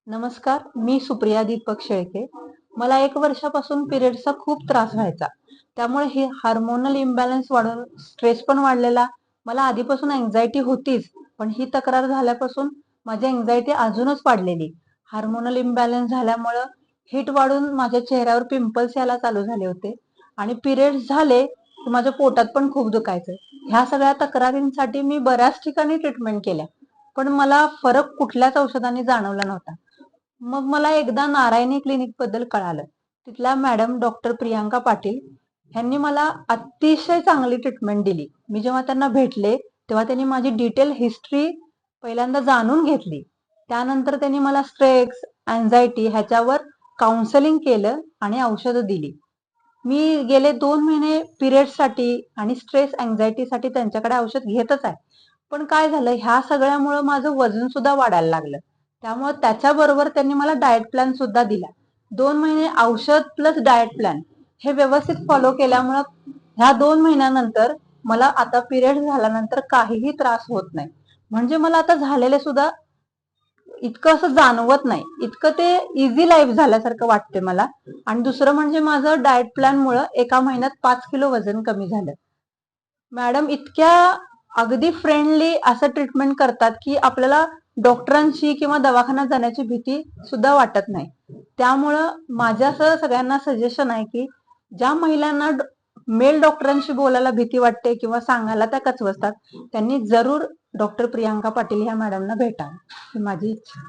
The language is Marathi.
नमस्कार, मी सुप्रिया दीपक शेळके. मला 1 वर्षापासून पिरियड्सचा खूप त्रास व्हायचा. त्यामुळे हे हार्मोनल इम्बॅलन्स वाढून स्ट्रेस पण वाढलेला. मला आधीपासून अँक्झायटी होतीच, पण ही तक्रार झाल्यापासून माझी अँक्झायटी अजूनच वाढलेली. हार्मोनल इम्बॅलन्स झाल्यामुळं हीट वाढून माझ्या चेहऱ्यावर पिंपल्स यायला चालू झाले होते आणि पिरियड्स झाले की माझ्या पोटात पण खूप दुखायचं. ह्या सगळ्या तक्रारींसाठी मी बऱ्याच ठिकाणी ट्रीटमेंट केल्या, पण मला फरक कुठल्याच औषधांनी जाणवला नव्हता. मग मला एकदा नारायणी क्लिनिक बद्दल कळालं. तिथल्या मॅडम डॉक्टर प्रियांका पाटील ह्यांनी मला अतिशय चांगली ट्रीटमेंट दिली. मी जेव्हा त्यांना भेटले, तेव्हा त्यांनी माझी डिटेल हिस्ट्री पहिल्यांदा जाणून घेतली. त्यानंतर त्यांनी मला स्ट्रेस, अँक्झायटी ह्याच्यावर काउन्सेलिंग केलं आणि औषधं दिली. मी गेले 2 महिने पिरियड्ससाठी आणि स्ट्रेस अँक्झायटीसाठी त्यांच्याकडे औषध घेतच आहे. पण काय झालं, ह्या सगळ्यामुळं माझं वजन सुद्धा वाढायला लागलं. त्यामुळे त्याच्याबरोबर त्यांनी मला डाएट प्लॅन सुद्धा दिला. 2 महिने औषध प्लस डाएट प्लॅन हे व्यवस्थित फॉलो केल्यामुळं ह्या 2 महिन्यानंतर मला आता पिरियड झाल्यानंतर काहीही त्रास होत नाही. म्हणजे मला आता झालेले सुद्धा इतकं असं जाणवत नाही. इतकं ते इझी लाईफ झाल्यासारखं वाटते मला. आणि दुसरं म्हणजे माझं डाएट प्लॅनमुळं एका महिन्यात 5 किलो वजन कमी झालं. मॅडम इतक्या अगदी फ्रेंडली असं ट्रीटमेंट करतात की आपल्याला डॉक्टरांशी किंवा दवाखान्यात जाण्याची भीती सुद्धा वाटत नाही. त्यामुळं माझं असं सगळ्यांना सजेशन आहे की ज्या महिलांना मेल डॉक्टरांशी बोलायला भीती वाटते किंवा सांगायला त्या कचवतात, त्यांनी जरूर डॉक्टर प्रियांका पाटील ह्या मॅडमना भेटावं, ही माझी इच्छा.